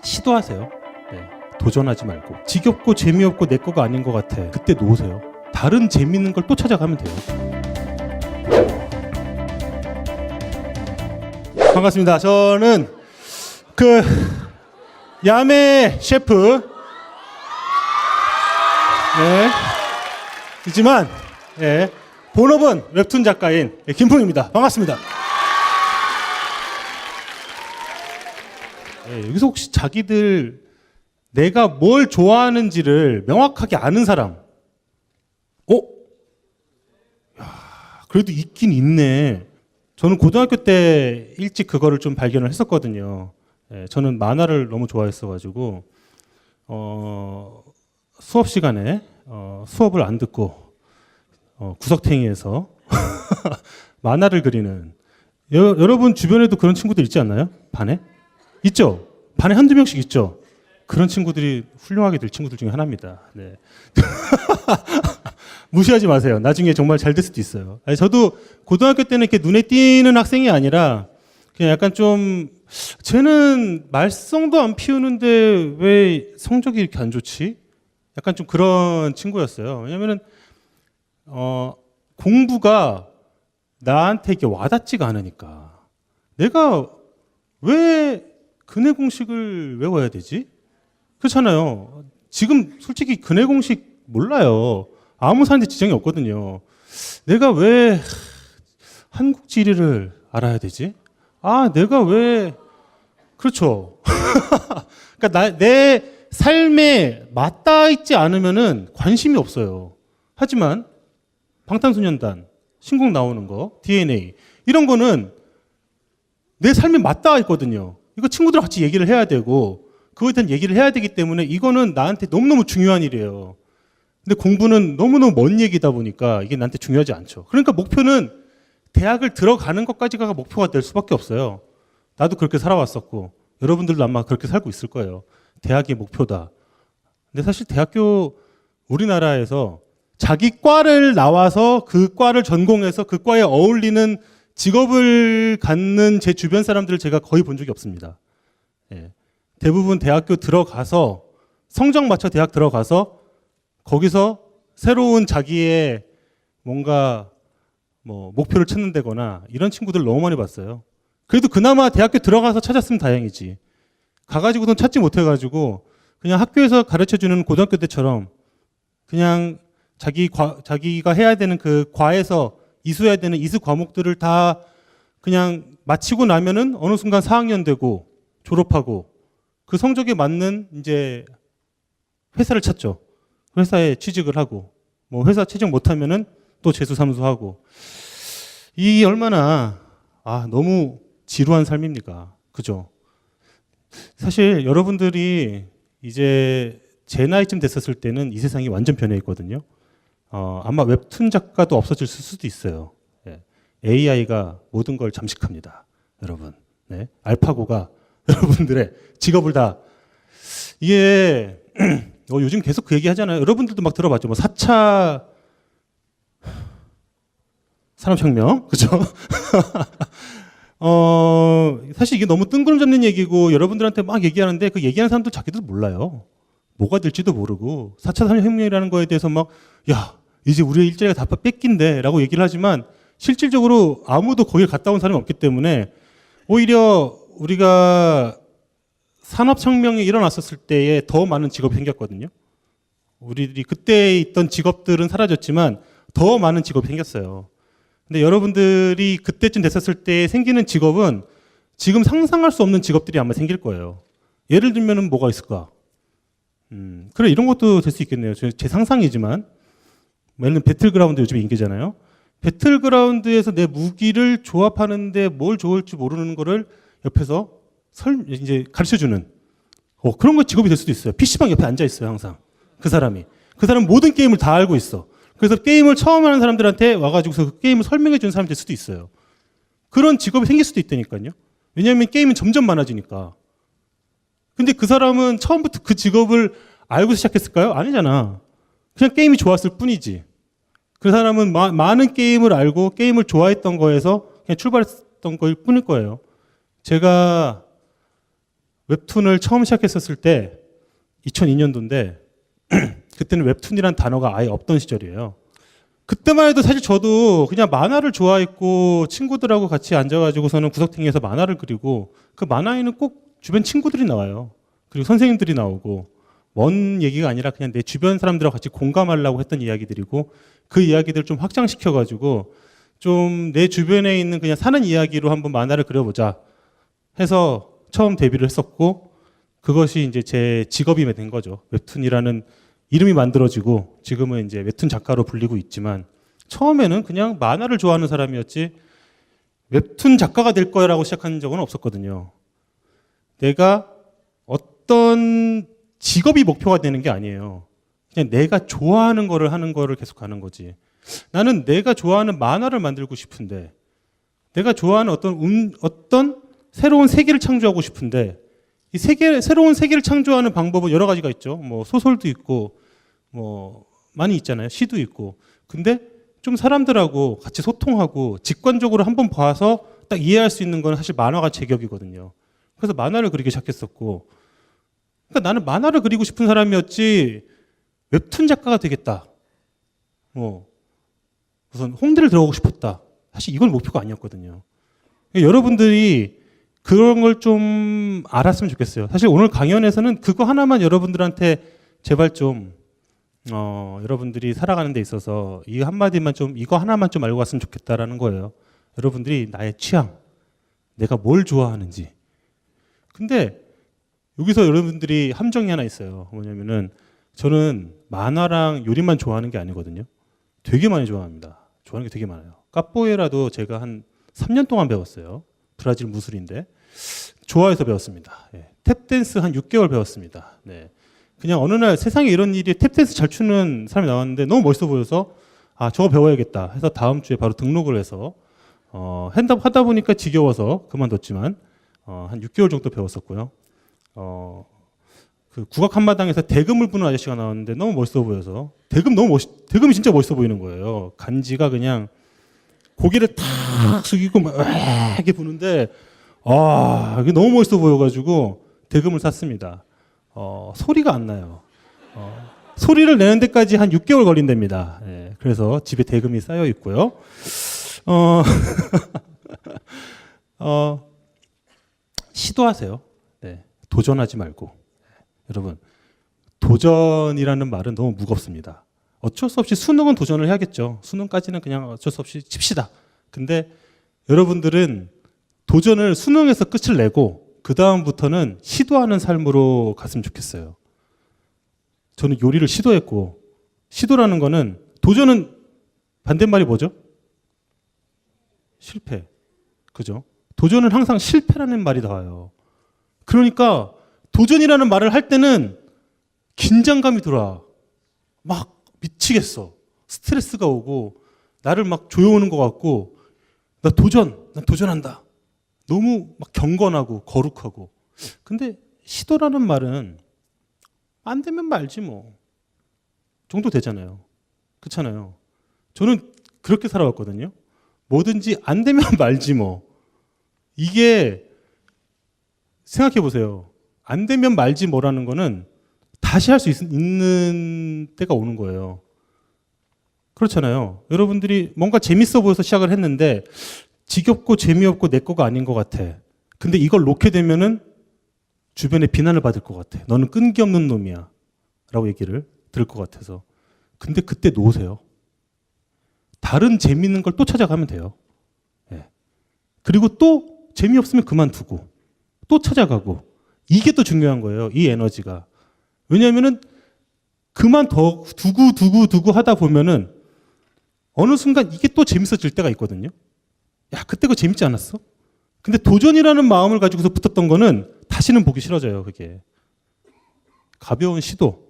시도하세요. 네, 도전하지 말고. 지겹고 재미없고 내 거가 아닌 것 같아. 그때 놓으세요. 다른 재밌는 걸 또 찾아가면 돼요. 반갑습니다. 저는 야매 셰프 이지만 본업은 웹툰 작가인 김풍입니다. 반갑습니다. 여기서 혹시 자기들 내가 뭘 좋아하는지를 명확하게 아는 사람? 그래도 있긴 있네. 저는 고등학교 때 일찍 그거를 좀 발견을 했었거든요. 저는 만화를 너무 좋아했어가지고 수업 시간에 수업을 안 듣고 구석탱이에서 만화를 그리는 여러분 주변에도 그런 친구들 있지 않나요? 반에? 있죠? 반에 한두 명씩 있죠? 그런 친구들이 훌륭하게 될 친구들 중에 하나입니다. 네. 무시하지 마세요. 나중에 정말 잘 될 수도 있어요. 아니, 저도 고등학교 때는 이렇게 눈에 띄는 학생이 아니라 그냥 약간 좀 쟤는 말썽도 안 피우는데 왜 성적이 이렇게 안 좋지? 약간 좀 그런 친구였어요. 왜냐면은 공부가 나한테 이렇게 와닿지가 않으니까 내가 왜 근해 공식을 외워야 되지? 그렇잖아요. 지금 솔직히 근해 공식 몰라요. 아무 사람한테 지장이 없거든요. 내가 왜 한국 지리를 알아야 되지? 내가 왜 그렇죠. 그러니까 내 삶에 맞닿아 있지 않으면은 관심이 없어요. 하지만 방탄소년단 신곡 나오는 거, DNA 이런 거는 내 삶에 맞닿아 있거든요. 이거 친구들랑 같이 얘기를 해야 되고 그거에 대한 얘기를 해야 되기 때문에 이거는 나한테 너무너무 중요한 일이에요. 근데 공부는 너무너무 먼 얘기다 보니까 이게 나한테 중요하지 않죠. 그러니까 목표는 대학을 들어가는 것까지가 목표가 될 수밖에 없어요. 나도 그렇게 살아왔었고 여러분들도 아마 그렇게 살고 있을 거예요. 대학이 목표다. 근데 사실 대학교 우리나라에서 자기 과를 나와서 그 과를 전공해서 그 과에 어울리는 직업을 갖는 제 주변 사람들을 제가 거의 본 적이 없습니다. 대부분 대학교 들어가서 성적 맞춰 대학 들어가서 거기서 새로운 자기의 뭔가 목표를 찾는 데거나 이런 친구들 너무 많이 봤어요. 그래도 그나마 대학교 들어가서 찾았으면 다행이지. 가가지고선 찾지 못해가지고 그냥 학교에서 가르쳐주는 고등학교 때처럼 그냥 자기가 해야 되는 그 과에서 이수해야 되는 이수 과목들을 다 그냥 마치고 나면은 어느 순간 4학년 되고 졸업하고 그 성적에 맞는 이제 회사를 찾죠. 회사에 취직을 하고 회사 취직 못하면은 또 재수 삼수하고 이 얼마나 너무 지루한 삶입니까? 그죠? 사실 여러분들이 이제 제 나이쯤 됐었을 때는 이 세상이 완전 변해 있거든요. 아마 웹툰 작가도 없어질 수도 있어요. AI가 모든 걸 잠식합니다. 여러분. 알파고가 여러분들의 직업을 다 이게 요즘 계속 그 얘기 하잖아요. 여러분들도 막 들어봤죠. 4차 산업혁명. 그죠? 사실 이게 너무 뜬구름 잡는 얘기고 여러분들한테 막 얘기하는데 그 얘기하는 사람도 자기들 몰라요. 뭐가 될지도 모르고 4차 산업혁명이라는 거에 대해서 이제 우리의 일자리가 다 뺏긴대 라고 얘기를 하지만 실질적으로 아무도 거길 갔다 온 사람이 없기 때문에 오히려 우리가 산업혁명이 일어났었을 때에 더 많은 직업이 생겼거든요. 우리들이 그때 있던 직업들은 사라졌지만 더 많은 직업이 생겼어요. 근데 여러분들이 그때쯤 됐었을 때 생기는 직업은 지금 상상할 수 없는 직업들이 아마 생길 거예요. 예를 들면 뭐가 있을까? 그래, 이런 것도 될 수 있겠네요. 제 상상이지만. 예를 들면 배틀그라운드 요즘에 인기잖아요. 배틀그라운드에서 내 무기를 조합하는데 뭘 좋을지 모르는 거를 옆에서 이제 가르쳐주는 그런 거 직업이 될 수도 있어요. PC방 옆에 앉아 있어요, 항상. 그 사람은 모든 게임을 다 알고 있어. 그래서 게임을 처음 하는 사람들한테 와가지고서 그 게임을 설명해 주는 사람이 될 수도 있어요. 그런 직업이 생길 수도 있다니까요. 왜냐하면 게임은 점점 많아지니까. 근데 그 사람은 처음부터 그 직업을 알고 시작했을까요? 아니잖아. 그냥 게임이 좋았을 뿐이지. 그 사람은 많은 게임을 알고 게임을 좋아했던 거에서 그냥 출발했던 거일 뿐일 거예요. 제가 웹툰을 처음 시작했었을 때 2002년도인데 그때는 웹툰이란 단어가 아예 없던 시절이에요. 그때만 해도 사실 저도 그냥 만화를 좋아했고 친구들하고 같이 앉아가지고서는 구석탱이에서 만화를 그리고 그 만화에는 꼭 주변 친구들이 나와요. 그리고 선생님들이 나오고 먼 얘기가 아니라 그냥 내 주변 사람들하고 같이 공감하려고 했던 이야기들이고 그 이야기들을 좀 확장시켜가지고 좀 내 주변에 있는 그냥 사는 이야기로 한번 만화를 그려보자 해서 처음 데뷔를 했었고 그것이 이제 제 직업이 된 거죠. 웹툰이라는 이름이 만들어지고 지금은 이제 웹툰 작가로 불리고 있지만 처음에는 그냥 만화를 좋아하는 사람이었지 웹툰 작가가 될 거라고 시작한 적은 없었거든요. 내가 어떤 직업이 목표가 되는 게 아니에요. 그냥 내가 좋아하는 거를 하는 거를 계속 하는 거지. 나는 내가 좋아하는 만화를 만들고 싶은데 내가 좋아하는 어떤 새로운 세계를 창조하고 싶은데 이 새로운 세계를 창조하는 방법은 여러 가지가 있죠. 뭐 소설도 있고 뭐 많이 있잖아요. 시도 있고. 근데 좀 사람들하고 같이 소통하고 직관적으로 한번 봐서 딱 이해할 수 있는 건 사실 만화가 제격이거든요. 그래서 만화를 그리기 시작했었고 그러니까 나는 만화를 그리고 싶은 사람이었지 웹툰 작가가 되겠다. 뭐 우선 홍대를 들어가고 싶었다. 사실 이건 목표가 아니었거든요. 그러니까 여러분들이 그런 걸 좀 알았으면 좋겠어요. 사실 오늘 강연에서는 그거 하나만 여러분들한테 제발 좀 여러분들이 살아가는 데 있어서 이 한마디만 좀 이거 하나만 좀 알고 갔으면 좋겠다라는 거예요. 여러분들이 나의 취향, 내가 뭘 좋아하는지. 근데 여기서 여러분들이 함정이 하나 있어요. 뭐냐면은 저는 만화랑 요리만 좋아하는 게 아니거든요. 되게 많이 좋아합니다. 좋아하는 게 되게 많아요. 카포에라도 제가 한 3년 동안 배웠어요. 브라질 무술인데 좋아해서 배웠습니다. 예. 탭댄스 한 6개월 배웠습니다. 네. 그냥 어느 날 세상에 이런 일이 탭댄스 잘 추는 사람이 나왔는데 너무 멋있어 보여서 아 저거 배워야겠다 해서 다음 주에 바로 등록을 해서 하다 보니까 지겨워서 그만뒀지만 한 6개월 정도 배웠었고요. 그 국악 한마당에서 대금을 부는 아저씨가 나왔는데 너무 멋있어 보여서 대금이 진짜 멋있어 보이는 거예요. 간지가 그냥 고개를 탁 숙이고 막 이렇게 부는데 이게 너무 멋있어 보여가지고 대금을 샀습니다. 소리가 안 나요. 소리를 내는 데까지 한 6개월 걸린답니다. 예, 그래서 집에 대금이 쌓여 있고요. 시도하세요. 네, 도전하지 말고. 여러분, 도전이라는 말은 너무 무겁습니다. 어쩔 수 없이 수능은 도전을 해야겠죠. 수능까지는 그냥 어쩔 수 없이 칩시다. 근데 여러분들은 도전을 수능에서 끝을 내고 그 다음부터는 시도하는 삶으로 갔으면 좋겠어요. 저는 요리를 시도했고 시도라는 거는 도전은 반대말이 뭐죠? 실패. 그죠? 도전은 항상 실패라는 말이 나와요. 그러니까 도전이라는 말을 할 때는 긴장감이 들어와. 막 미치겠어. 스트레스가 오고 나를 막 조여오는 것 같고 난 도전한다. 너무 막 경건하고 거룩하고. 근데 시도라는 말은 안 되면 말지 뭐 정도 되잖아요. 그렇잖아요. 저는 그렇게 살아왔거든요. 뭐든지 안 되면 말지 뭐. 이게 생각해 보세요. 안 되면 말지 뭐라는 거는 다시 할 수 있는 때가 오는 거예요. 그렇잖아요. 여러분들이 뭔가 재밌어 보여서 시작을 했는데 지겹고 재미없고 내 거가 아닌 것 같아. 근데 이걸 놓게 되면은 주변에 비난을 받을 것 같아. 너는 끈기 없는 놈이야. 라고 얘기를 들을 것 같아서. 근데 그때 놓으세요. 다른 재밌는 걸 또 찾아가면 돼요. 예. 그리고 또 재미없으면 그만두고 또 찾아가고 이게 또 중요한 거예요. 이 에너지가. 왜냐하면은 그만 더 두고 하다 보면은 어느 순간 이게 또 재밌어질 때가 있거든요. 야, 그때 그거 재밌지 않았어? 근데 도전이라는 마음을 가지고서 붙었던 거는 다시는 보기 싫어져요, 그게. 가벼운 시도.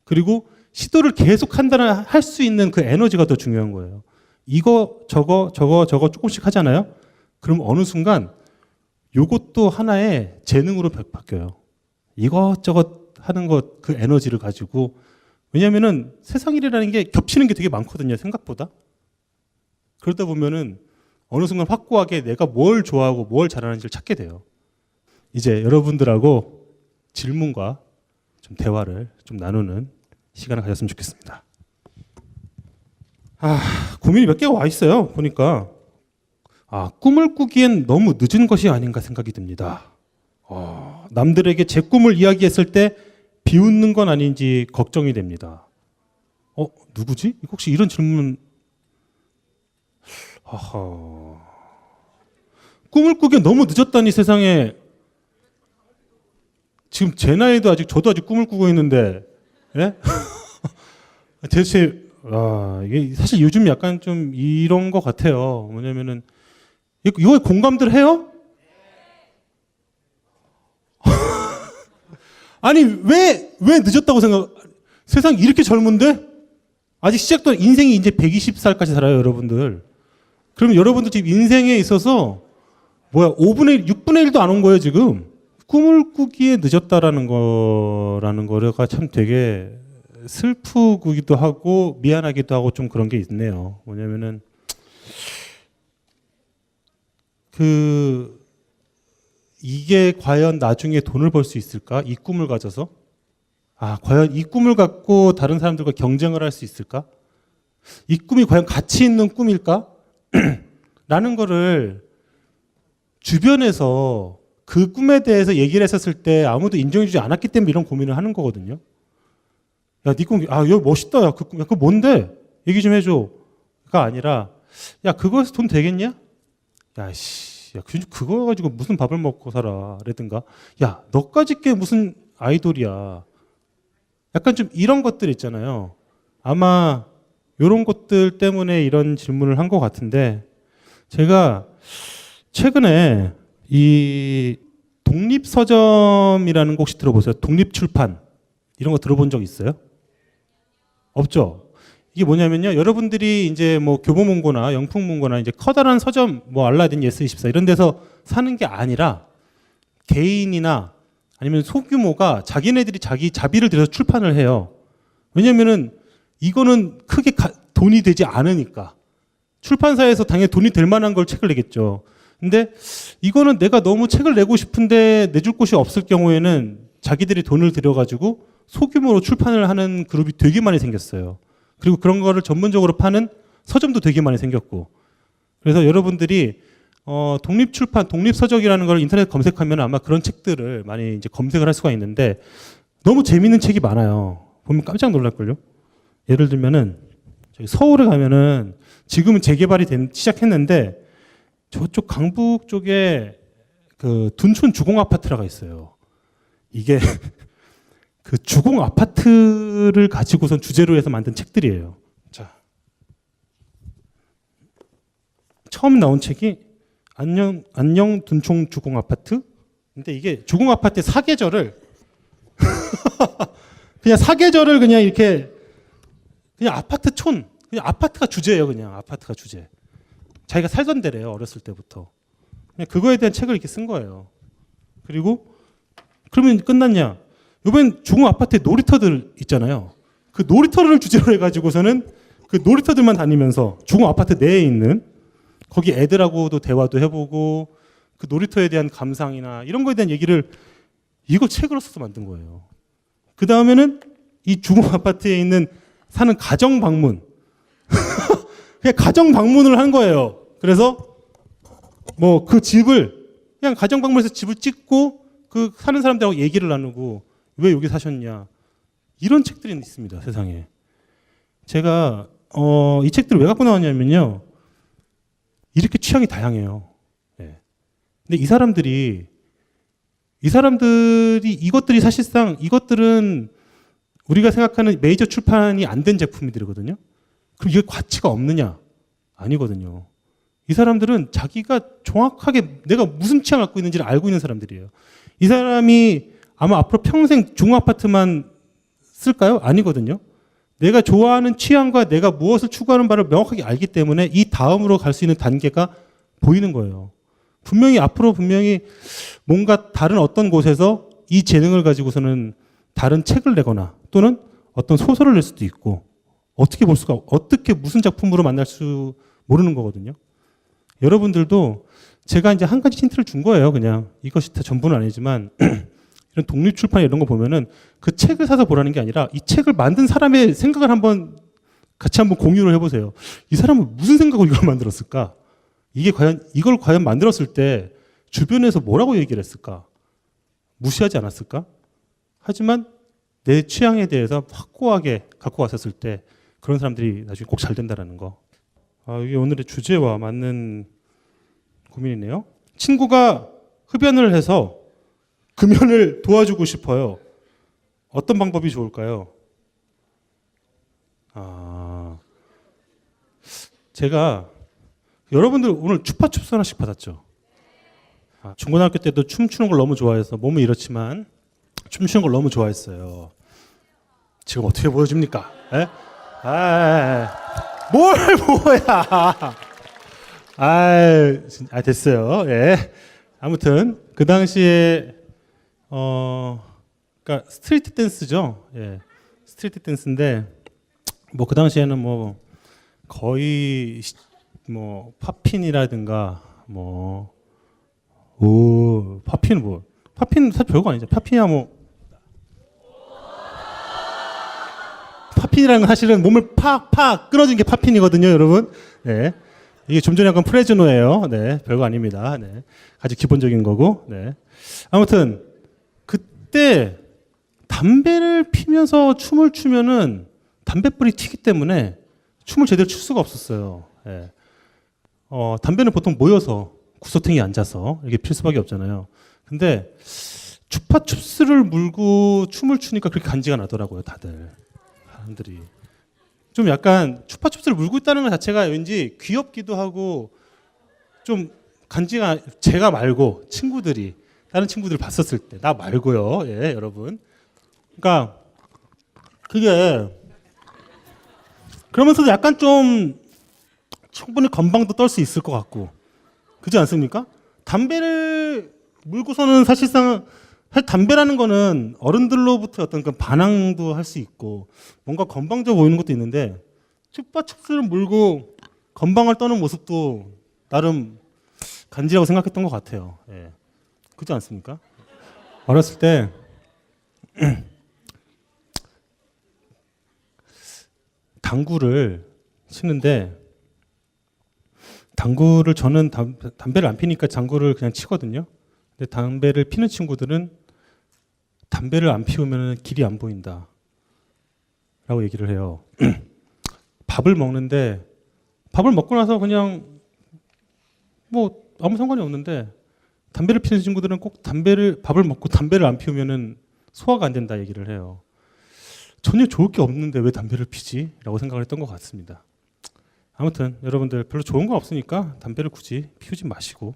그리고 시도를 계속 할 수 있는 그 에너지가 더 중요한 거예요. 이거, 저거 조금씩 하잖아요? 그럼 어느 순간 요것도 하나의 재능으로 바뀌어요. 이것저것 하는 것, 그 에너지를 가지고. 왜냐면은 세상 일이라는 게 겹치는 게 되게 많거든요, 생각보다. 그러다 보면은 어느 순간 확고하게 내가 뭘 좋아하고 뭘 잘하는지를 찾게 돼요. 이제 여러분들하고 질문과 좀 대화를 좀 나누는 시간을 가졌으면 좋겠습니다. 고민이 몇 개가 와 있어요. 보니까 꿈을 꾸기엔 너무 늦은 것이 아닌가 생각이 듭니다. 남들에게 제 꿈을 이야기했을 때 비웃는 건 아닌지 걱정이 됩니다. 누구지? 혹시 이런 질문? 꿈을 꾸기엔 너무 늦었다니 세상에. 지금 제 나이도 저도 아직 꿈을 꾸고 있는데, 예? 대체, 이게 사실 요즘 약간 좀 이런 것 같아요. 뭐냐면은, 이거에 공감들 해요? 아니, 왜 늦었다고 세상 이렇게 젊은데? 아직 시작도 인생이 이제 120살까지 살아요, 여러분들. 그러면 여러분들 지금 인생에 있어서 5분의 1, 6분의 1도 안 온 거예요, 지금. 꿈을 꾸기에 늦었다라는 거가 참 되게 슬프기도 하고 미안하기도 하고 좀 그런 게 있네요. 뭐냐면은 이게 과연 나중에 돈을 벌 수 있을까? 이 꿈을 가져서? 과연 이 꿈을 갖고 다른 사람들과 경쟁을 할 수 있을까? 이 꿈이 과연 가치 있는 꿈일까? 라는 거를 주변에서 그 꿈에 대해서 얘기를 했었을 때 아무도 인정해주지 않았기 때문에 이런 고민을 하는 거거든요. 야, 네 꿈, 여기 멋있다. 야, 그 꿈, 그거 뭔데? 얘기 좀 해줘. 가 아니라, 야, 그거에서 돈 되겠냐? 야, 씨, 야, 그거 가지고 무슨 밥을 먹고 살아. 라든가. 야, 너까지 게 무슨 아이돌이야. 약간 좀 이런 것들 있잖아요. 아마 이런 것들 때문에 이런 질문을 한 것 같은데, 제가 최근에 이 독립서점이라는 거 혹시 들어보세요? 독립출판. 이런 거 들어본 적 있어요? 없죠? 이게 뭐냐면요. 여러분들이 이제 뭐 교보문고나 영풍문고나 이제 커다란 서점, 뭐 알라딘, 예스24 이런 데서 사는 게 아니라 개인이나 아니면 소규모가 자기네들이 자기 자비를 들여서 출판을 해요. 왜냐면은 이거는 크게 돈이 되지 않으니까. 출판사에서 당연히 돈이 될 만한 걸 책을 내겠죠. 근데 이거는 내가 너무 책을 내고 싶은데 내줄 곳이 없을 경우에는 자기들이 돈을 들여가지고 소규모로 출판을 하는 그룹이 되게 많이 생겼어요. 그리고 그런 거를 전문적으로 파는 서점도 되게 많이 생겼고. 그래서 여러분들이 독립출판, 독립서적이라는 걸 인터넷 검색하면 아마 그런 책들을 많이 이제 검색을 할 수가 있는데 너무 재밌는 책이 많아요. 보면 깜짝 놀랄걸요. 예를 들면은 저기 서울에 가면은 지금은 재개발이 시작했는데 저쪽 강북 쪽에 그 둔촌 주공 아파트라가 있어요. 이게 그 주공 아파트를 가지고선 주제로 해서 만든 책들이에요. 자, 처음 나온 책이 안녕 둔촌 주공 아파트. 근데 이게 주공 아파트의 사계절을 그냥 사계절을 그냥 이렇게 그냥 아파트촌, 그냥 아파트가 주제예요. 그냥 아파트가 주제. 자기가 살던 데래요. 어렸을 때부터. 그냥 그거에 대한 책을 이렇게 쓴 거예요. 그리고 그러면 끝났냐? 이번엔 주공 아파트에 놀이터들 있잖아요. 그 놀이터를 주제로 해가지고서는 그 놀이터들만 다니면서 주공 아파트 내에 있는 거기 애들하고도 대화도 해보고 그 놀이터에 대한 감상이나 이런 거에 대한 얘기를 이거 책으로 써서 만든 거예요. 그 다음에는 이 주공 아파트에 있는 사는 가정 방문. 그냥 가정 방문을 한 거예요. 그래서 뭐 그 집을 그냥 가정 방문해서 집을 찍고 그 사는 사람들하고 얘기를 나누고 왜 여기 사셨냐. 이런 책들이 있습니다. 세상에. 제가 이 책들을 왜 갖고 나왔냐면요. 이렇게 취향이 다양해요. 네. 근데 이것들이 사실상 이것들은 우리가 생각하는 메이저 출판이 안 된 제품들이거든요. 그럼 이게 가치가 없느냐? 아니거든요. 이 사람들은 자기가 정확하게 내가 무슨 취향을 갖고 있는지를 알고 있는 사람들이에요. 이 사람이 아마 앞으로 평생 중아파트만 쓸까요? 아니거든요. 내가 좋아하는 취향과 내가 무엇을 추구하는 바를 명확하게 알기 때문에 이 다음으로 갈 수 있는 단계가 보이는 거예요. 앞으로 뭔가 다른 어떤 곳에서 이 재능을 가지고서는 다른 책을 내거나 또는 어떤 소설을 낼 수도 있고 어떻게 무슨 작품으로 만날 수 모르는 거거든요. 여러분들도 제가 이제 한 가지 힌트를 준 거예요. 그냥 이것이 다 전부는 아니지만 이런 독립 출판 이런 거 보면은 그 책을 사서 보라는 게 아니라 이 책을 만든 사람의 생각을 한번 같이 한번 공유를 해보세요. 이 사람은 무슨 생각으로 이걸 만들었을까? 이걸 과연 만들었을 때 주변에서 뭐라고 얘기를 했을까? 무시하지 않았을까? 하지만 내 취향에 대해서 확고하게 갖고 왔었을 때 그런 사람들이 나중에 꼭 잘 된다라는 거. 이게 오늘의 주제와 맞는 고민이네요. 친구가 흡연을 해서 금연을 도와주고 싶어요. 어떤 방법이 좋을까요? 제가 여러분들 오늘 추파춥스 하나씩 받았죠? 중고등학교 때도 춤추는 걸 너무 좋아해서 몸은 이렇지만 춤추는 걸 너무 좋아했어요. 지금 어떻게 보여줍니까? 에? 뭐야? 됐어요. 예. 아무튼 그 당시에 그러니까 스트리트 댄스죠. 예. 스트리트 댄스인데 뭐 그 당시에는 뭐 거의 뭐 팝핀이라든가 팝핀 사실 별거 아니죠. 팝핀이야 뭐 팝핀이라는 건 사실은 몸을 팍팍 끊어준 게 팝핀이거든요, 여러분. 네. 이게 좀 전에 약간 프레즈노예요. 네, 별거 아닙니다. 네, 아주 기본적인 거고. 네. 아무튼 그때 담배를 피면서 춤을 추면은 담뱃불이 튀기 때문에 춤을 제대로 출 수가 없었어요. 네. 담배는 보통 모여서 구석탱이 앉아서 이렇게 필 수밖에 없잖아요. 근데 추파춥스를 물고 춤을 추니까 그렇게 간지가 나더라고요, 다들 사람들이. 좀 약간 추파춥스를 물고 있다는 것 자체가 왠지 귀엽기도 하고 좀 간지가 제가 말고 친구들이 다른 친구들 봤었을 때 나 말고요, 예, 여러분. 그러니까 그게 그러면서도 약간 좀 충분히 건방도 떨 수 있을 것 같고 그렇지 않습니까? 담배를 물고서는 사실상 담배라는 거는 어른들로부터 어떤 그 반항도 할 수 있고 뭔가 건방져 보이는 것도 있는데 추파춥스를 물고 건방을 떠는 모습도 나름 간지라고 생각했던 것 같아요. 예. 그렇지 않습니까? 어렸을 때 당구를 치는데 당구를 저는 담배를 안 피니까 당구를 그냥 치거든요. 근데 담배를 피는 친구들은 담배를 안 피우면 길이 안 보인다 라고 얘기를 해요. 밥을 먹는데 밥을 먹고 나서 그냥 뭐 아무 상관이 없는데 담배를 피는 친구들은 꼭 밥을 먹고 담배를 안 피우면 소화가 안 된다 얘기를 해요. 전혀 좋을 게 없는데 왜 담배를 피지? 라고 생각을 했던 것 같습니다. 아무튼 여러분들 별로 좋은 건 없으니까 담배를 굳이 피우지 마시고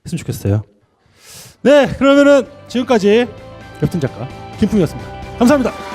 했으면 좋겠어요. 네, 그러면은 지금까지 웹툰 작가 김풍이었습니다. 감사합니다.